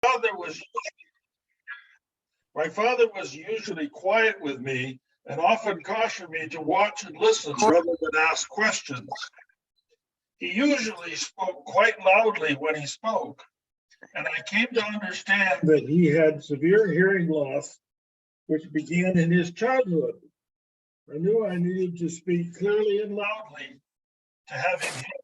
father was My father was usually quiet with me and often cautioned me to watch and listen rather than ask questions. He usually spoke quite loudly when he spoke, and I came to understand that he had severe hearing loss, which began in his childhood. I knew I needed to speak clearly and loudly to have him hear me.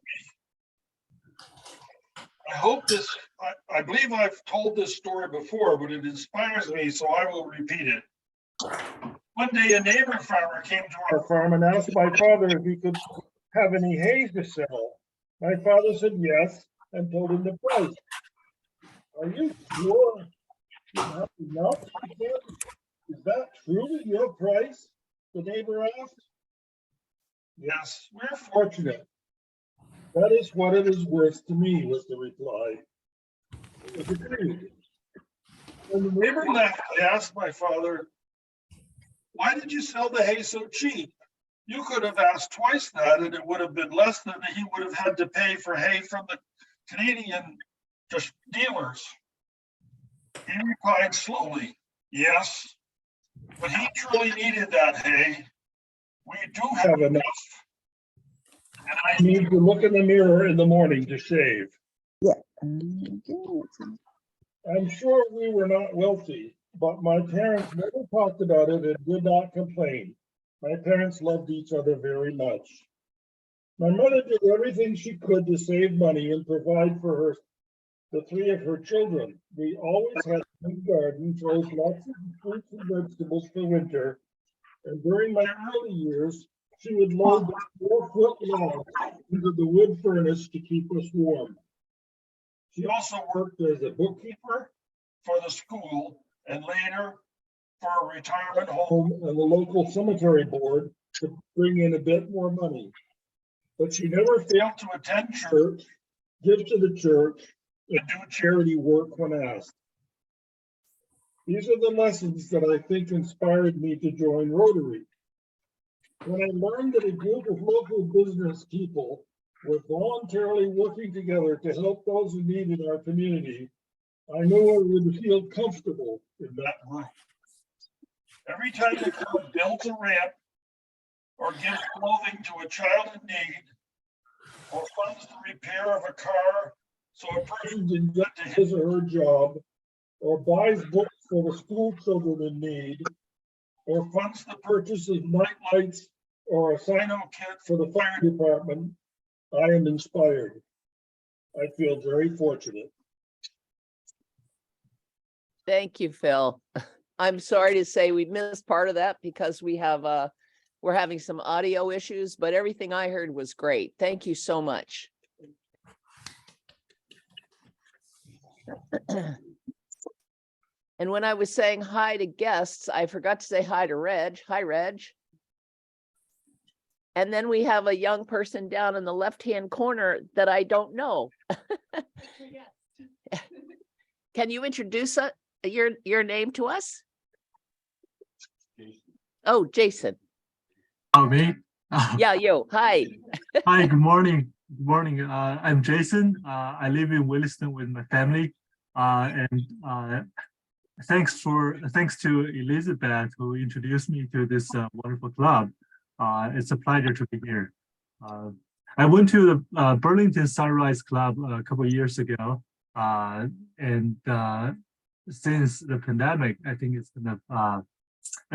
I believe I've told this story before, but it inspires me, so I will repeat it. One day, a neighbor farmer came to our farm and asked my father if he could have any hay to sell. My father said yes and told him the price. Are you sure you have enough? He said. Is that truly your price? The neighbor asked. Yes, we're fortunate. That is what it is worth to me, was the reply. It was agreed. When the neighbor left, I asked my father, why did you sell the hay so cheap? You could have asked twice that, and it would have been less than he would have had to pay for hay from the Canadian dealers. He replied slowly, yes, but he truly needed that hay. We do have enough. And I need to look in the mirror in the morning to shave. Yeah. I'm sure we were not wealthy, but my parents never talked about it and did not complain. My parents loved each other very much. My mother did everything she could to save money and provide for the three of her children. We always had a big garden, chose lots of fruits and vegetables for winter. And during my early years, she would load the 4-foot logs into the wood furnace to keep us warm. She also worked as a bookkeeper for the school and later for a retirement home and the local cemetery board to bring in a bit more money. But she never failed to attend church, give to the church, and do charity work when asked. These are the lessons that I think inspired me to join Rotary. When I learned that a group of local business people were voluntarily working together to help those in need in our community, I knew I would feel comfortable in that group. Every time the club builds a ramp or gives clothing to a child in need or funds the repair of a car so a person can get to his or her job, or buys books for the school children in need, or funds the purchase of night lights or a sign-on kit for the fire department, I am inspired. I feel very fortunate. Thank you, Phil. I'm sorry to say we missed part of that because we're having some audio issues, but everything I heard was great. Thank you so much. And when I was saying hi to guests, I forgot to say hi to Reg. Hi, Reg. And then we have a young person down in the left-hand corner that I don't know. Can you introduce your name to us? Oh, Jason. Oh, me? Yeah, you. Hi. Hi, good morning. Good morning. I'm Jason. I live in Williston with my family. Thanks to Elizabeth who introduced me to this wonderful club. It's a pleasure to be here. I went to the Burlington Sunrise Club a couple of years ago, and since the pandemic, I think it's been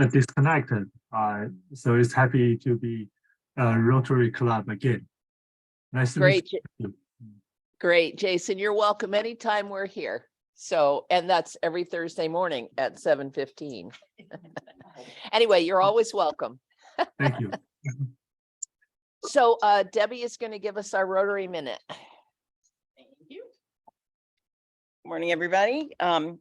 disconnected. So it's happy to be a Rotary Club again. Nice to meet you. Great, Jason. You're welcome anytime we're here. So, and that's every Thursday morning at 7:15. Anyway, you're always welcome. Thank you. So Debbie is going to give us our Rotary Minute. Thank you. Morning, everybody. I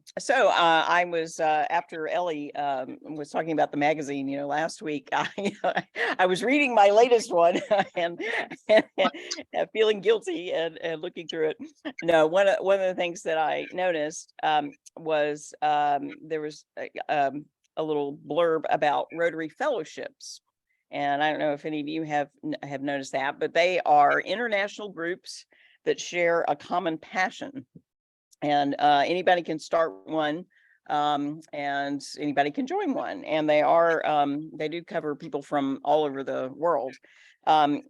was after Ellie was talking about the magazine, last week, I was reading my latest one and feeling guilty and looking through it. No, one of the things that I noticed was there was a little blurb about Rotary fellowships. And I don't know if any of you have noticed that, but they are international groups that share a common passion. And anybody can start one, and anybody can join one. And they do cover people from all over the world. And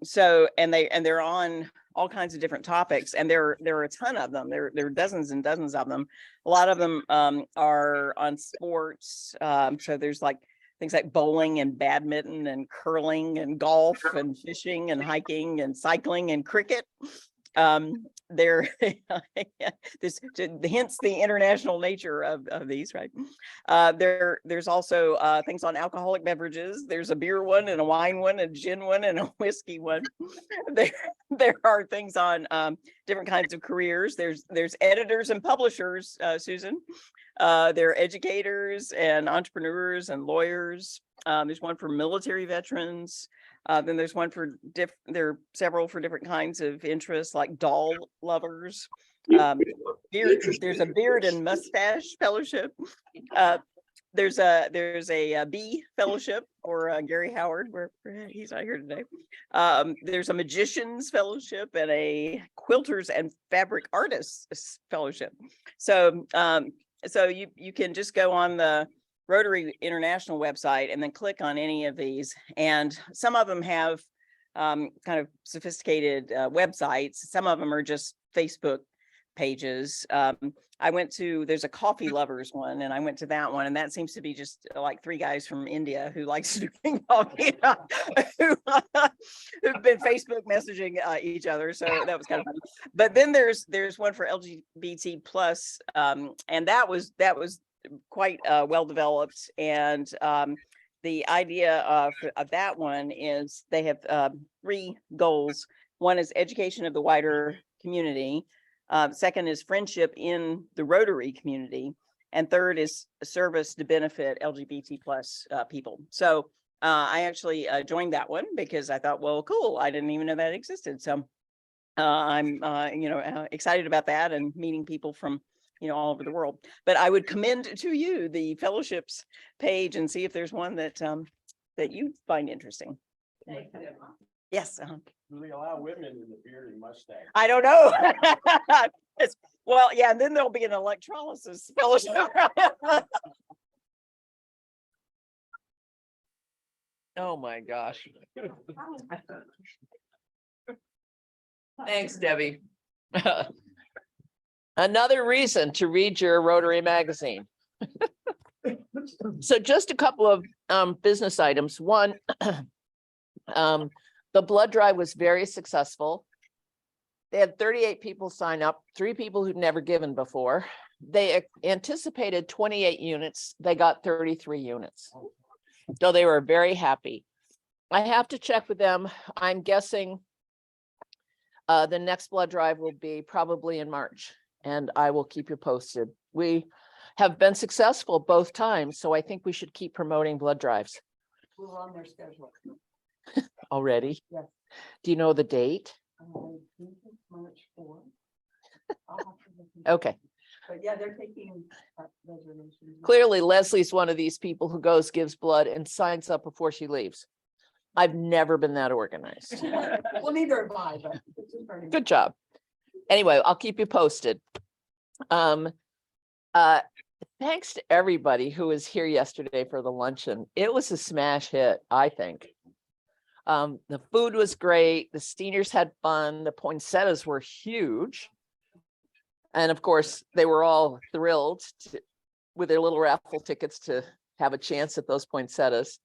they're on all kinds of different topics, and there are a ton of them. There are dozens and dozens of them. A lot of them are on sports. So there's like things like bowling and badminton and curling and golf and fishing and hiking and cycling and cricket. There this hence the international nature of these, right? There's also things on alcoholic beverages. There's a beer one and a wine one, a gin one and a whiskey one. There are things on different kinds of careers. There's editors and publishers, Susan. There are educators and entrepreneurs and lawyers. There's one for military veterans. Then there's one for there are several for different kinds of interests, like doll lovers. There's a beard and mustache fellowship. There's a bee fellowship for Gary Howard, where he's not here today. There's a magicians fellowship and a quilters and fabric artists fellowship. So you can just go on the Rotary International website and then click on any of these. And some of them have kind of sophisticated websites. Some of them are just Facebook pages. There's a coffee lovers one, and I went to that one, and that seems to be just like three guys from India who likes drinking coffee, who've been Facebook messaging each other. So that was kind of funny. But then there's one for LGBT plus, and that was quite well developed. And the idea of that one is they have three goals. One is education of the wider community. Second is friendship in the Rotary community. And third is service to benefit LGBT plus people. So I actually joined that one because I thought, well, cool, I didn't even know that existed. So I'm excited about that and meeting people from all over the world. But I would commend to you the fellowships page and see if there's one that you find interesting. Yes. Do they allow women in the beard and mustache? I don't know. Well, yeah, and then there'll be an electrolysis fellowship. Oh my gosh. Thanks, Debbie. Another reason to read your Rotary magazine. So just a couple of business items. One, the blood drive was very successful. They had 38 people sign up, 3 people who'd never given before. They anticipated 28 units. They got 33 units. So they were very happy. I have to check with them. I'm guessing the next blood drive will be probably in March, and I will keep you posted. We have been successful both times, so I think we should keep promoting blood drives. We're on their schedule. Already? Yes. Do you know the date? I think it's March 4th. I'll have to look into it. Okay. But yeah, they're taking reservations. Clearly, Leslie's one of these people who goes, gives blood, and signs up before she leaves. I've never been that organized. Well, neither have I, but it's just very Good job. Anyway, I'll keep you posted. Thanks to everybody who was here yesterday for the luncheon. It was a smash hit, I think. The food was great. The seniors had fun. The poinsettias were huge. And of course, they were all thrilled with their little raffle tickets to have a chance at those poinsettias.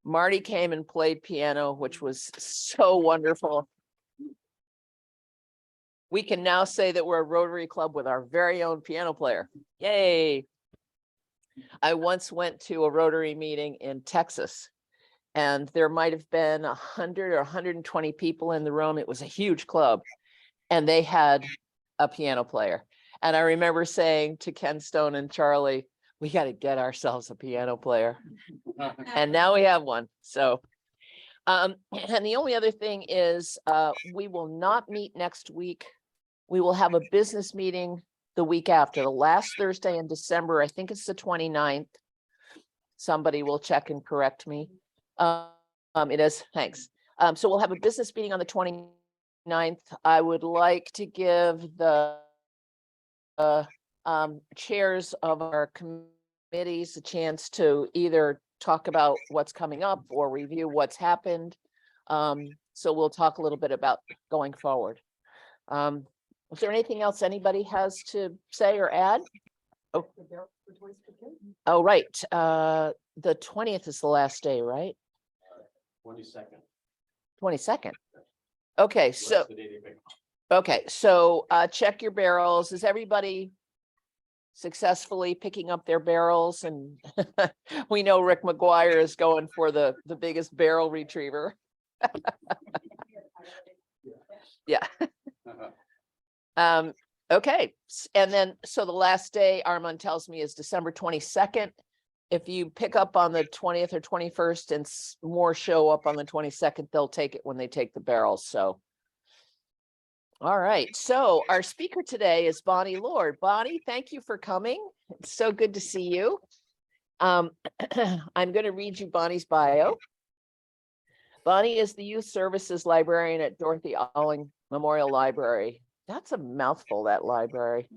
Marty came and played piano, which was so wonderful. We can now say that we're a Rotary Club with our very own piano player. Yay. I once went to a Rotary meeting in Texas, and there might have been 100 or 120 people in the room. It was a huge club, and they had a piano player. And I remember saying to Ken Stone and Charlie, we got to get ourselves a piano player. And now we have one. So, and the only other thing is we will not meet next week. We will have a business meeting the week after, the last Thursday in December. I think it's the 29th. Somebody will check and correct me. It is, thanks. So we'll have a business meeting on the 29th. I would like to give the chairs of our committees a chance to either talk about what's coming up or review what's happened. So we'll talk a little bit about going forward. Is there anything else anybody has to say or add? Oh, right. The 20th is the last day, right? 22nd. 22nd. Okay, so, That's the day they pick. okay, so check your barrels. Is everybody successfully picking up their barrels? And we know Rick McGuire is going for the biggest barrel retriever. Yeah. Okay, and then, so the last day, Armand tells me, is December 22nd. If you pick up on the 20th or 21st and more show up on the 22nd, they'll take it when they take the barrels, so. All right, so our speaker today is Bonnie Lord. Bonnie, thank you for coming. It's so good to see you. I'm going to read you Bonnie's bio. Bonnie is the Youth Services Librarian at Dorothy Alling Memorial Library. That's a mouthful, that library.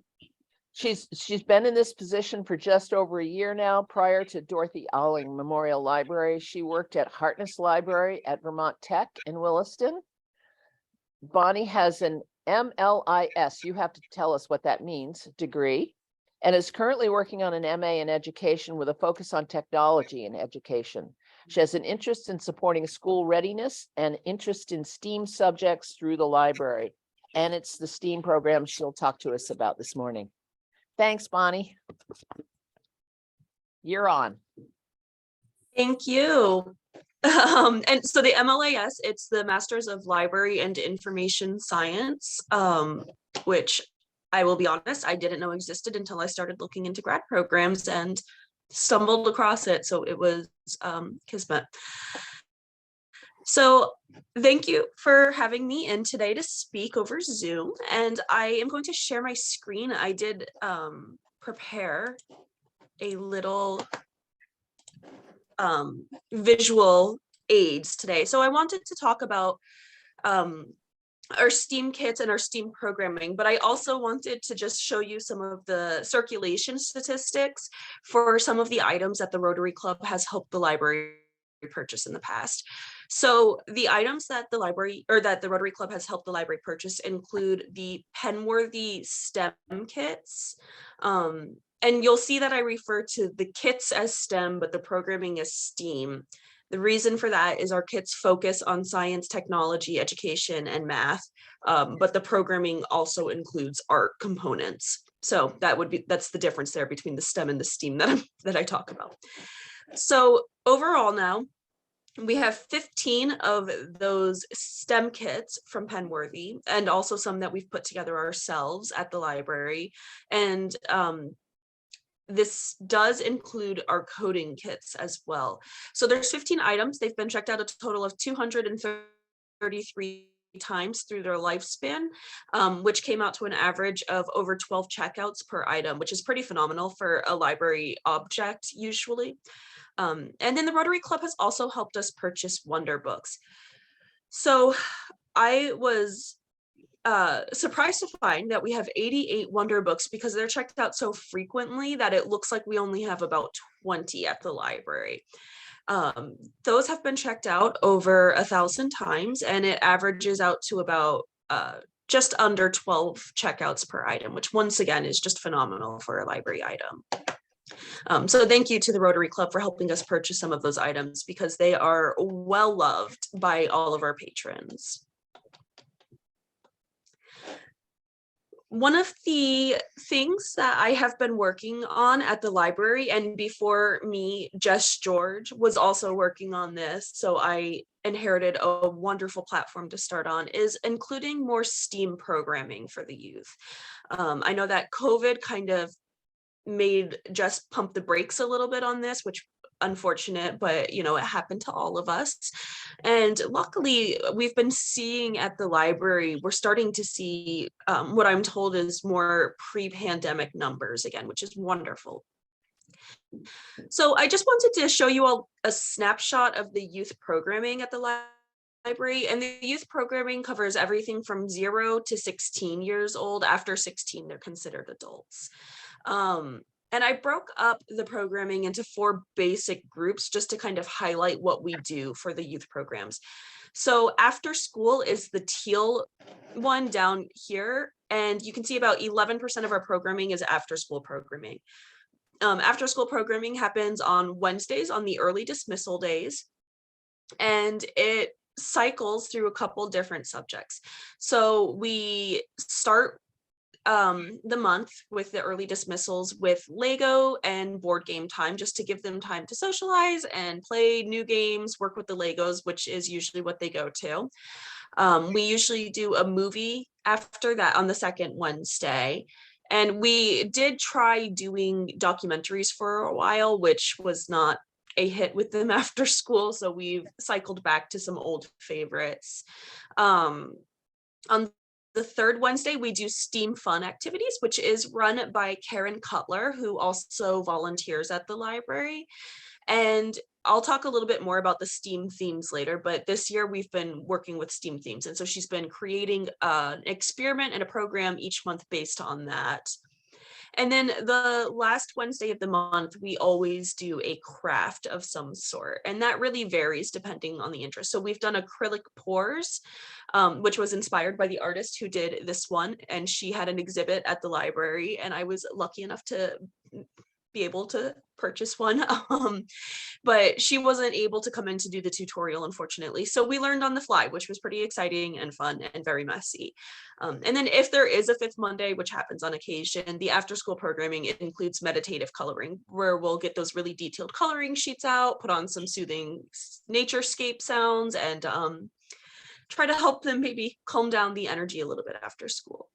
She's been in this position for just over a year now. Prior to Dorothy Alling Memorial Library, she worked at Hartness Library at Vermont Tech in Williston. Bonnie has an MLIS, you have to tell us what that means, degree, and is currently working on an MA in education with a focus on technology in education. She has an interest in supporting school readiness and interest in STEAM subjects through the library. And it's the STEAM program she'll talk to us about this morning. Thanks, Bonnie. You're on. Thank you. And so the MLIS, it's the Masters of Library and Information Science, which I will be honest, I didn't know existed until I started looking into grad programs and stumbled across it. So it was kismet. So thank you for having me in today to speak over Zoom. And I am going to share my screen. I did prepare a little visual aids today. So I wanted to talk about our STEAM kits and our STEAM programming, but I also wanted to just show you some of the circulation statistics for some of the items that the Rotary Club has helped the library purchase in the past. So the items that the library or that the Rotary Club has helped the library purchase include the Penworthy STEM kits. And you'll see that I refer to the kits as STEM, but the programming as STEAM. The reason for that is our kits focus on science, technology, education, and math, but the programming also includes art components. So that's the difference there between the STEM and the STEAM that I talk about. So overall now, we have 15 of those STEM kits from Penworthy, and also some that we've put together ourselves at the library. And this does include our coding kits as well. So there's 15 items. They've been checked out a total of 233 times through their lifespan, which came out to an average of over 12 checkouts per item, which is pretty phenomenal for a library object usually. And then the Rotary Club has also helped us purchase Wonder Books. So I was surprised to find that we have 88 Wonder Books because they're checked out so frequently that it looks like we only have about 20 at the library. Those have been checked out over 1,000 times, and it averages out to about just under 12 checkouts per item, which once again is just phenomenal for a library item. So thank you to the Rotary Club for helping us purchase some of those items because they are well loved by all of our patrons. One of the things that I have been working on at the library, and before me, Jess George was also working on this, so I inherited a wonderful platform to start on, is including more STEAM programming for the youth. I know that COVID kind of made Jess pump the brakes a little bit on this, which unfortunate, but you know, it happened to all of us. And luckily we've been seeing at the library, we're starting to see what I'm told is more pre-pandemic numbers again, which is wonderful. So I just wanted to show you all a snapshot of the youth programming at the library, and the youth programming covers everything from 0 to 16 years old. After 16, they're considered adults. And I broke up the programming into 4 basic groups just to kind of highlight what we do for the youth programs. So after school is the teal one down here, and you can see about 11% of our programming is after school programming. After school programming happens on Wednesdays on the early dismissal days, and it cycles through a couple different subjects. So we start the month with the early dismissals with Lego and board game time, just to give them time to socialize and play new games, work with the Legos, which is usually what they go to. We usually do a movie after that on the second Wednesday. And we did try doing documentaries for a while, which was not a hit with them after school. So we've cycled back to some old favorites. On the third Wednesday, we do STEAM fun activities, which is run by Karen Cutler, who also volunteers at the library. And I'll talk a little bit more about the STEAM themes later, but this year we've been working with STEAM themes. And so she's been creating an experiment and a program each month based on that. And then the last Wednesday of the month, we always do a craft of some sort. And that really varies depending on the interest. So we've done acrylic pours, which was inspired by the artist who did this one. And she had an exhibit at the library, and I was lucky enough to be able to purchase one. But she wasn't able to come in to do the tutorial, unfortunately. So we learned on the fly, which was pretty exciting and fun and very messy. And then if there is a 5th Monday, which happens on occasion, the after school programming, it includes meditative coloring, where we'll get those really detailed coloring sheets out, put on some soothing naturescape sounds, and try to help them maybe calm down the energy a little bit after school.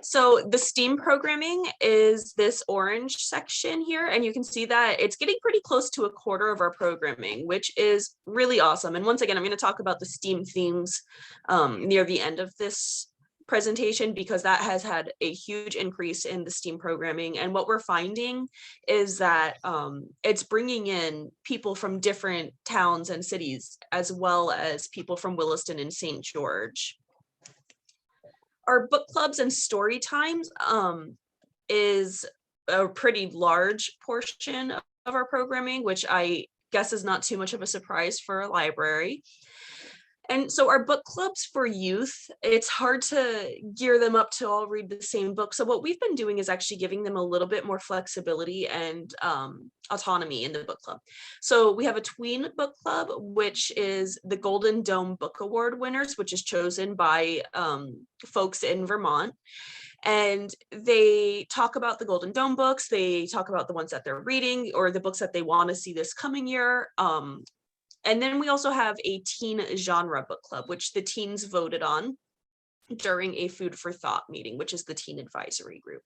So the STEAM programming is this orange section here, and you can see that it's getting pretty close to a quarter of our programming, which is really awesome. And once again, I'm going to talk about the STEAM themes near the end of this presentation, because that has had a huge increase in the STEAM programming. And what we're finding is that it's bringing in people from different towns and cities, as well as people from Williston and St. George. Our book clubs and story times is a pretty large portion of our programming, which I guess is not too much of a surprise for a library. And so our book clubs for youth, it's hard to gear them up to all read the same book. So what we've been doing is actually giving them a little bit more flexibility and autonomy in the book club. So we have a tween book club, which is the Golden Dome Book Award winners, which is chosen by folks in Vermont. And they talk about the Golden Dome books. They talk about the ones that they're reading or the books that they want to see this coming year. And then we also have a teen genre book club, which the teens voted on during a food for thought meeting, which is the teen advisory group.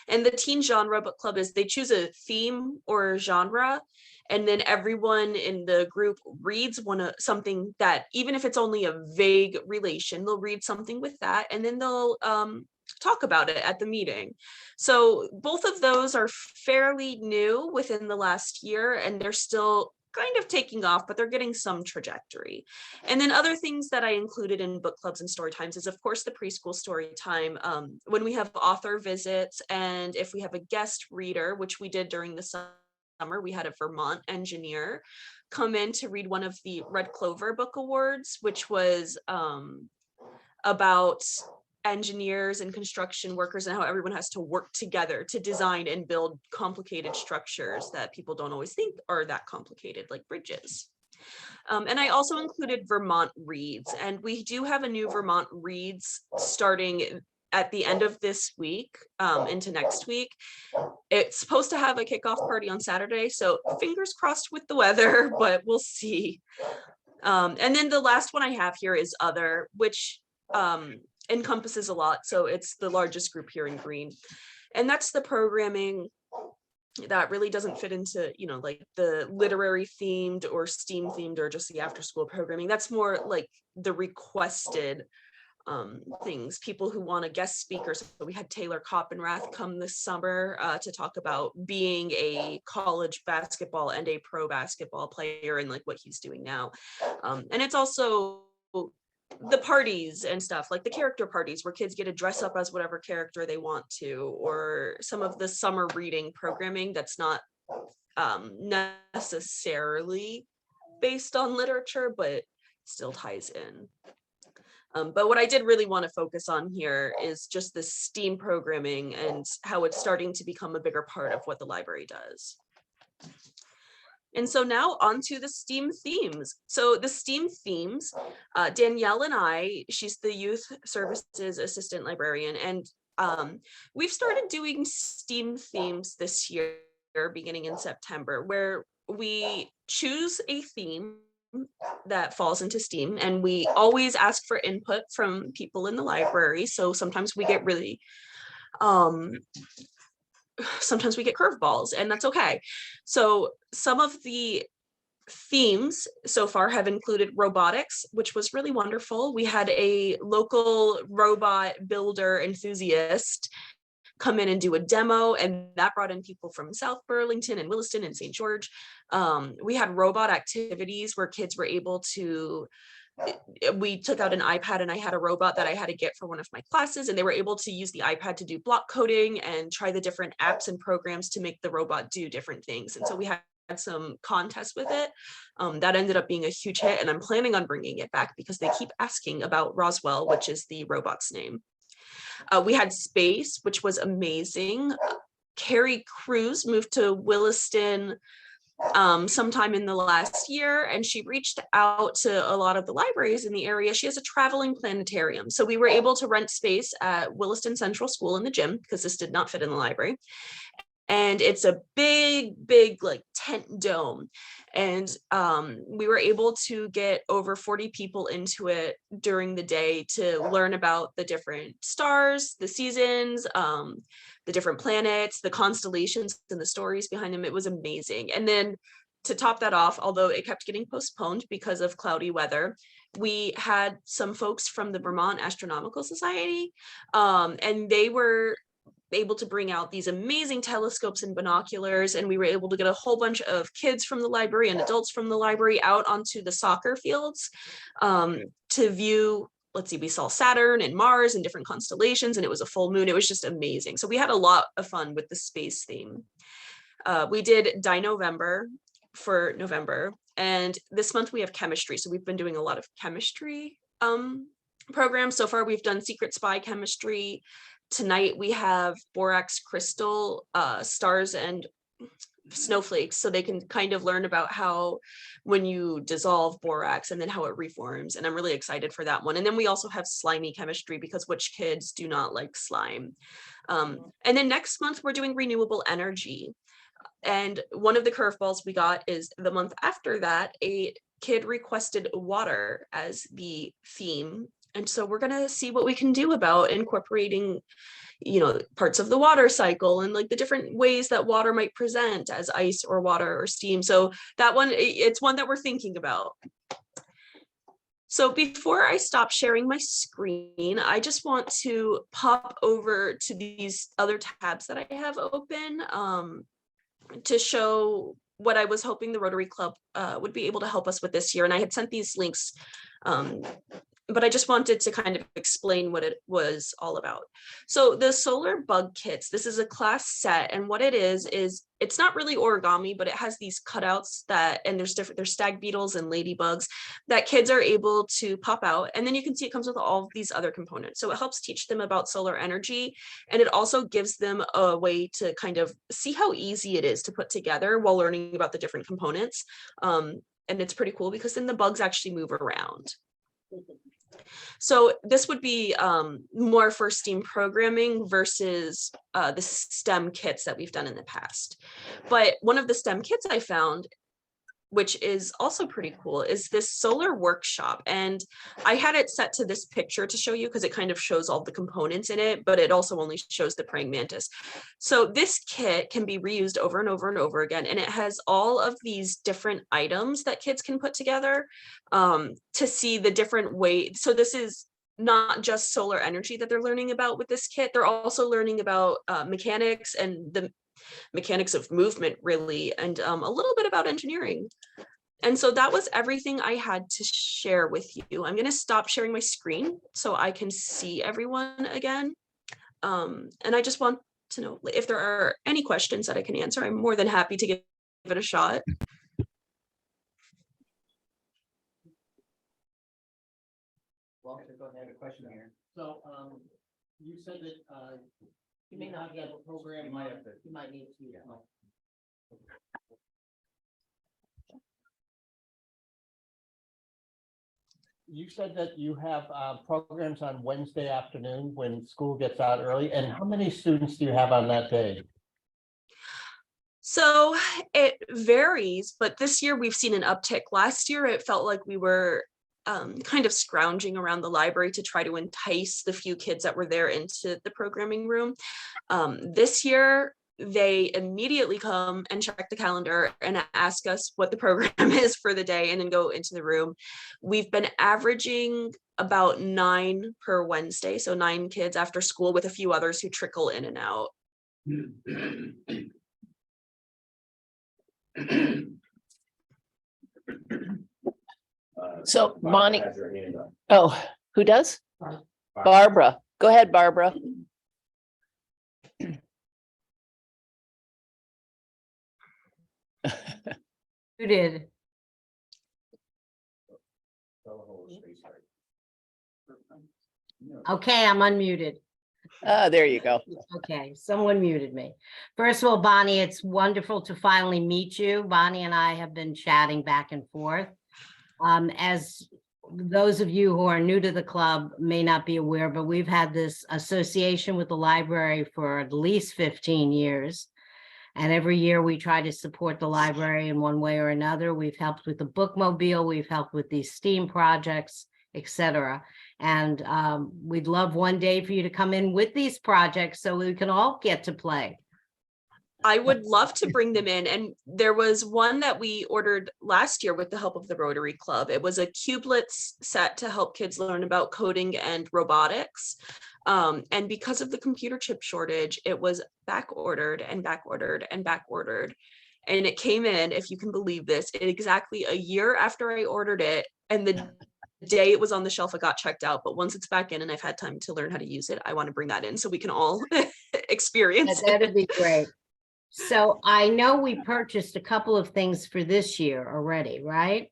And the teen genre book club is they choose a theme or genre, and then everyone in the group reads something that, even if it's only a vague relation, they'll read something with that, and then they'll talk about it at the meeting. So both of those are fairly new within the last year, and they're still kind of taking off, but they're getting some trajectory. And then other things that I included in book clubs and story times is, of course, the preschool story time. When we have author visits, and if we have a guest reader, which we did during the summer, we had a Vermont engineer come in to read one of the Red Clover Book Awards, which was about engineers and construction workers and how everyone has to work together to design and build complicated structures that people don't always think are that complicated, like bridges. And I also included Vermont Reads, and we do have a new Vermont Reads starting at the end of this week into next week. It's supposed to have a kickoff party on Saturday, so fingers crossed with the weather, but we'll see. And then the last one I have here is Other, which encompasses a lot. So it's the largest group here in green. And that's the programming that really doesn't fit into, like the literary themed or STEAM themed or just the after school programming. That's more like the requested things, people who want to guest speakers. So we had Taylor Coppenrath come this summer to talk about being a college basketball and a pro basketball player and like what he's doing now. And it's also the parties and stuff, like the character parties where kids get to dress up as whatever character they want to, or some of the summer reading programming that's not necessarily based on literature, but still ties in. But what I did really want to focus on here is just the STEAM programming and how it's starting to become a bigger part of what the library does. And so now on to the STEAM themes. So the STEAM themes, Danielle and I, she's the youth services assistant librarian, and we've started doing STEAM themes this year, beginning in September, where we choose a theme that falls into STEAM, and we always ask for input from people in the library. So sometimes we get really, sometimes we get curveballs, and that's okay. So some of the themes so far have included robotics, which was really wonderful. We had a local robot builder enthusiast come in and do a demo, and that brought in people from South Burlington and Williston and St. George. We had robot activities where kids were able to, we took out an iPad and I had a robot that I had to get for one of my classes, and they were able to use the iPad to do block coding and try the different apps and programs to make the robot do different things. And so we had some contests with it. That ended up being a huge hit, and I'm planning on bringing it back because they keep asking about Roswell, which is the robot's name. We had space, which was amazing. Carrie Cruz moved to Williston sometime in the last year, and she reached out to a lot of the libraries in the area. She has a traveling planetarium. So we were able to rent space at Williston Central School in the gym because this did not fit in the library. And it's a big like tent dome. And we were able to get over 40 people into it during the day to learn about the different stars, the seasons, the different planets, the constellations and the stories behind them. It was amazing. And then to top that off, although it kept getting postponed because of cloudy weather, we had some folks from the Vermont Astronomical Society, and they were able to bring out these amazing telescopes and binoculars, and we were able to get a whole bunch of kids from the library and adults from the library out onto the soccer fields to view. Let's see, we saw Saturn and Mars and different constellations, and it was a full moon. It was just amazing. So we had a lot of fun with the space theme. We did Dino-Vember for November, and this month we have chemistry. So we've been doing a lot of chemistry programs. So far we've done secret spy chemistry. Tonight we have borax crystal, stars and snowflakes, so they can kind of learn about how when you dissolve borax and then how it reforms. And I'm really excited for that one. And then we also have slimy chemistry, because which kids do not like slime? And then next month we're doing renewable energy. And one of the curveballs we got is the month after that, a kid requested water as the theme. And so we're going to see what we can do about incorporating, you know, parts of the water cycle and like the different ways that water might present as ice or water or steam. So that one, it's one that we're thinking about. So before I stop sharing my screen, I just want to pop over to these other tabs that I have open to show what I was hoping the Rotary Club would be able to help us with this year. And I had sent these links, but I just wanted to kind of explain what it was all about. So the solar bug kits, this is a class set, and what it is it's not really origami, but it has these cutouts that, and there's stag beetles and ladybugs that kids are able to pop out. And then you can see it comes with all of these other components. So it helps teach them about solar energy, and it also gives them a way to kind of see how easy it is to put together while learning about the different components. And it's pretty cool because then the bugs actually move around. So this would be more for STEAM programming versus the STEM kits that we've done in the past. But one of the STEM kits I found, which is also pretty cool, is this solar workshop. And I had it set to this picture to show you because it kind of shows all the components in it, but it also only shows the praying mantis. So this kit can be reused over and over and over again. And it has all of these different items that kids can put together to see the different ways. So this is not just solar energy that they're learning about with this kit. They're also learning about mechanics and the mechanics of movement, really, and a little bit about engineering. And so that was everything I had to share with you. I'm going to stop sharing my screen so I can see everyone again. And I just want to know if there are any questions that I can answer. I'm more than happy to give it a shot. Well, go ahead, a question here. So, you said that, you may not have a program. You might have to. You might need to. You said that you have programs on Wednesday afternoon when school gets out early, and how many students do you have on that day? So it varies, but this year we've seen an uptick. Last year, it felt like we were kind of scrounging around the library to try to entice the few kids that were there into the programming room. This year, they immediately come and check the calendar and ask us what the program is for the day and then go into the room. We've been averaging about 9 per Wednesday, so 9 kids after school with a few others who trickle in and out. So Bonnie, oh, who does? Barbara. Go ahead, Barbara. You did. Okay, I'm unmuted. There you go. Okay, someone muted me. First of all, Bonnie, it's wonderful to finally meet you. Bonnie and I have been chatting back and forth. As those of you who are new to the club may not be aware, but we've had this association with the library for at least 15 years. And every year we try to support the library in one way or another. We've helped with the bookmobile, we've helped with these STEAM projects, etc. And we'd love one day for you to come in with these projects so we can all get to play. I would love to bring them in. And there was one that we ordered last year with the help of the Rotary Club. It was a Cubelets set to help kids learn about coding and robotics. And because of the computer chip shortage, it was back ordered and back ordered and back ordered. And it came in, if you can believe this, exactly a year after I ordered it. And the day it was on the shelf, it got checked out. But once it's back in and I've had time to learn how to use it, I want to bring that in so we can all experience it. That'd be great. So I know we purchased a couple of things for this year already, right?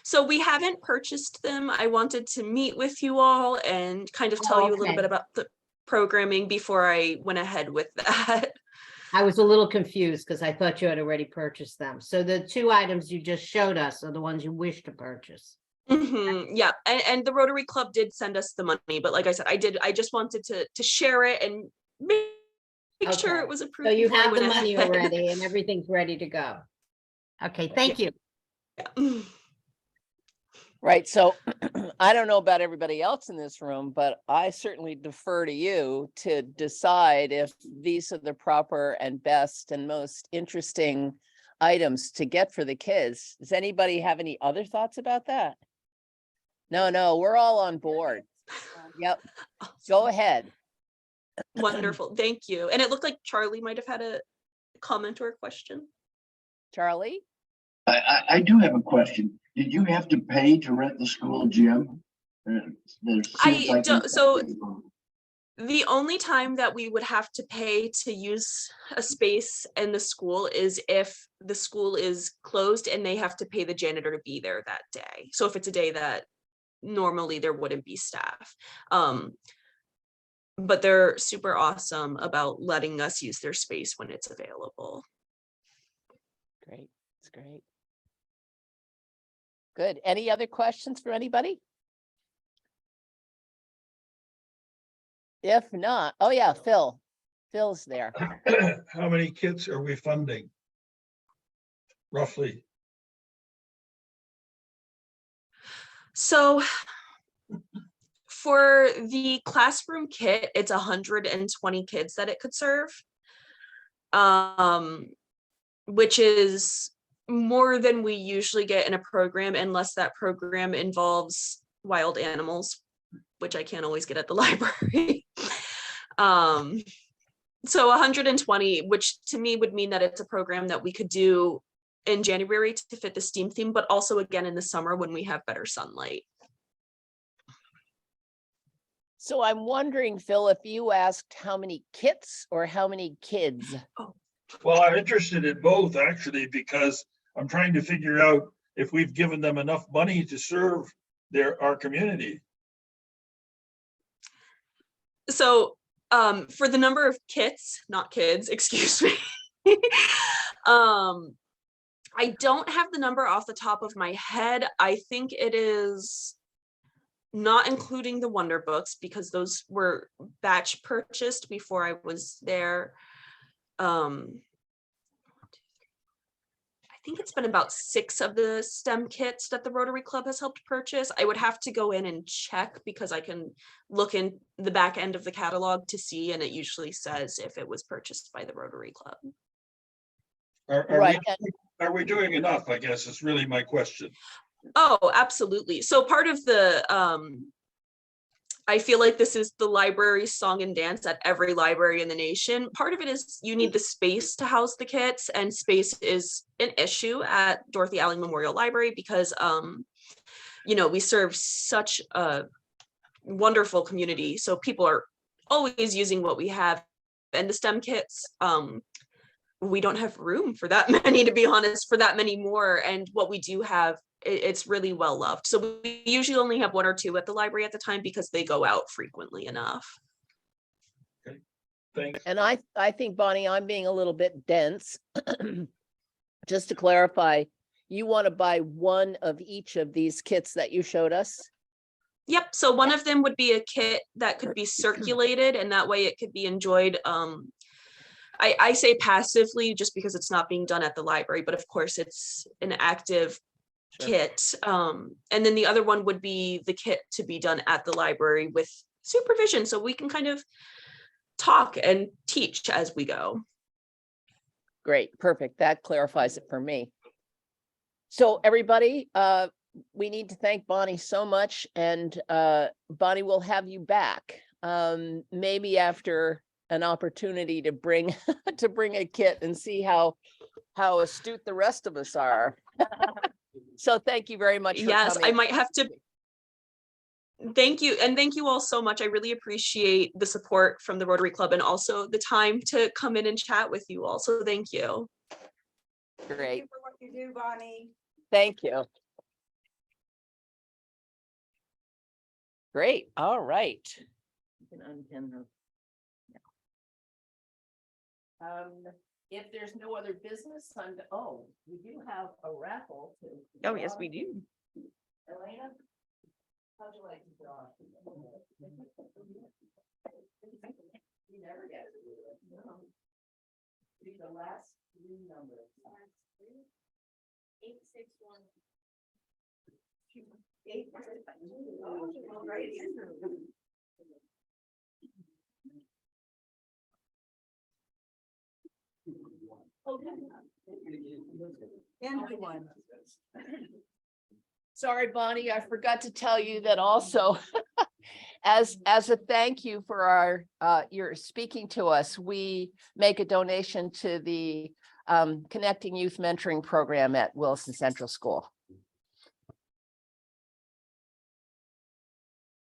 So we haven't purchased them. I wanted to meet with you all and kind of tell you a little Okay. bit about the programming before I went ahead with that. I was a little confused because I thought you had already purchased them. So the 2 items you just showed us are the ones you wish to purchase. Yeah, and the Rotary Club did send us the money, but like I said, I just wanted to share it and make sure Okay. it was approved. So you before I have the went money ahead. already and everything's ready to go. Okay, thank you. Yeah. Right. So I don't know about everybody else in this room, but I certainly defer to you to decide if these are the proper and best and most interesting items to get for the kids. Does anybody have any other thoughts about that? No, we're all on board. Yep. Go ahead. Wonderful. Thank you. And it looked like Charlie might have had a comment or a question. Charlie? I do have a question. Did you have to pay to rent the school gym? I don't, so the only time that we would have to pay to use a space in the school is if the school is closed and they have to pay the janitor to be there that day. So if it's a day that normally there wouldn't be staff. But they're super awesome about letting us use their space when it's available. Great. It's great. Good. Any other questions for anybody? If not, oh yeah, Phil. Phil's there. How many kits are we funding? Roughly. So for the classroom kit, it's 120 kids that it could serve, which is more than we usually get in a program unless that program involves wild animals. which I can't always get at the library. So 120, which to me would mean that it's a program that we could do in January to fit the STEAM theme, but also again in the summer when we have better sunlight. So I'm wondering, Phil, if you asked how many kits or how many kids? Well, I'm interested in both actually, because I'm trying to figure out if we've given them enough money to serve our community. So for the number of kits, not kids, excuse me. I don't have the number off the top of my head. I think it is not including the Wonder Books because those were batch purchased before I was there. I think it's been about 6 of the STEM kits that the Rotary Club has helped purchase. I would have to go in and check because I can look in the back end of the catalog to see, and it usually says if it was purchased by the Rotary Club. Right. Are we doing enough, I guess, is really my question. Oh, absolutely. So part of the, I feel like this is the library song and dance at every library in the nation. Part of it is you need the space to house the kits, and space is an issue at Dorothy Alley Memorial Library because, you know, we serve such a wonderful community. So people are always using what we have, and the STEM kits, we don't have room for that many, to be honest, for that many more. And what we do have, it's really well loved. So we usually only have 1 or 2 at the library at the time because they go out frequently enough. Okay, thanks. And I think, Bonnie, I'm being a little bit dense. Just to clarify, you want to buy 1 of each of these kits that you showed us? Yep. So one of them would be a kit that could be circulated, and that way it could be enjoyed. I say passively just because it's not being done at the library, but of course it's an active kit. And then the other one would be the kit to be done at the library with supervision, so we can kind of talk and teach as we go. Great, perfect. That clarifies it for me. So everybody, we need to thank Bonnie so much, and Bonnie, will have you back maybe after an opportunity to bring a kit and see how astute the rest of us are. So thank you very much. Yes, coming. I might have to. Thank you. And thank you all so much. I really appreciate the support from the Rotary Club and also the time to come in and chat with you all. So thank you. Great. Thank you for what you do, Bonnie. Thank you. Great. All right. You can unpin her. If there's no other business, we do have a raffle. Oh, yes, we do. Elena, how'd you like to draw? You never get to do it. No. Do the last 3 numbers. 861. 8. Oh, right. Sorry, Bonnie, I forgot to tell you that also. As a thank you for your speaking to us, we make a donation to the Connecting Youth Mentoring Program at Williston Central School.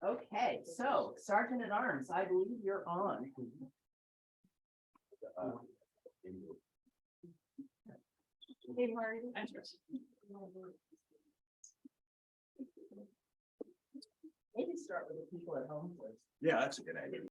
Okay, so Sergeant at Arms, I believe you're on. Hey, Marty. Maybe start with the people at home first. Yeah, that's a good idea.